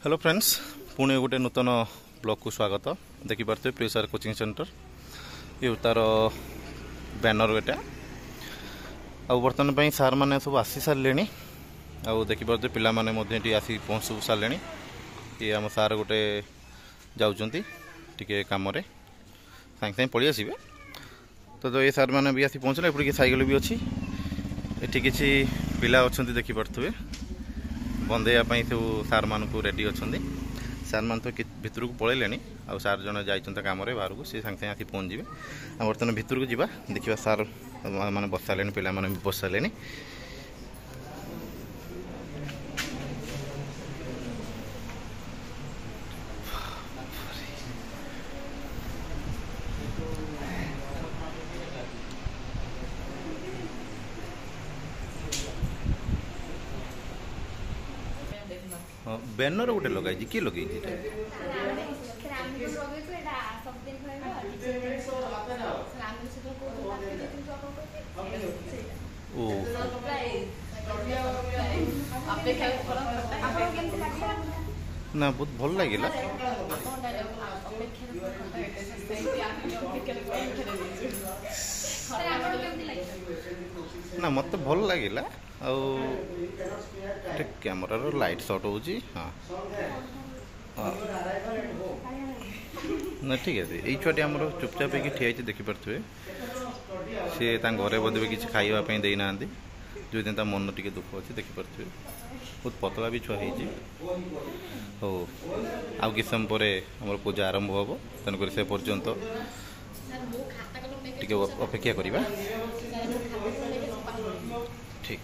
Hello friends, Pune गोटे नूतन blog को स्वागत। देखिपे प्रियसार कोचिंग सेंटर ये तार बैनर एटा बर्तमान सार मैंने सब आसी सारे देखिपे पिला माने आसी पहुँच सारे। ये आम सार गोटे जाऊँगी टे कम सागे सागे पलि आसबे तो ये सार मैंने भी आसी पहुँचले। एपटे साइकेल भी अच्छी ये किसी पिला अच्छा देखिपे बंदेवाई सब सार मान रेडी अच्छा। सार मान तो भितर को पलैले आ सार जन जाइए कम बाहर को सी सागे आसी पहुँच जाए। बर्तमान भितर को जावा देखा सार मैंने बस सारे पिला भी बस सारे। बैनर गोटे लगे किए लगे ना बहुत भल लगे ना मत भल लगे कैमरार लाइट शॉट हो ना ठीक है। ये छुआटी आम चुपचाप ठिया देखिपे सी घरे बोधे किसी खावाई देना जो दिन मन टे दुख अच्छे देखिपे बहुत पतला भी छुआ हो आउ कि समय पर आम पूजा आरंभ हम तेणुक से पर्यंत टे अपेक्षा करवा ठीक।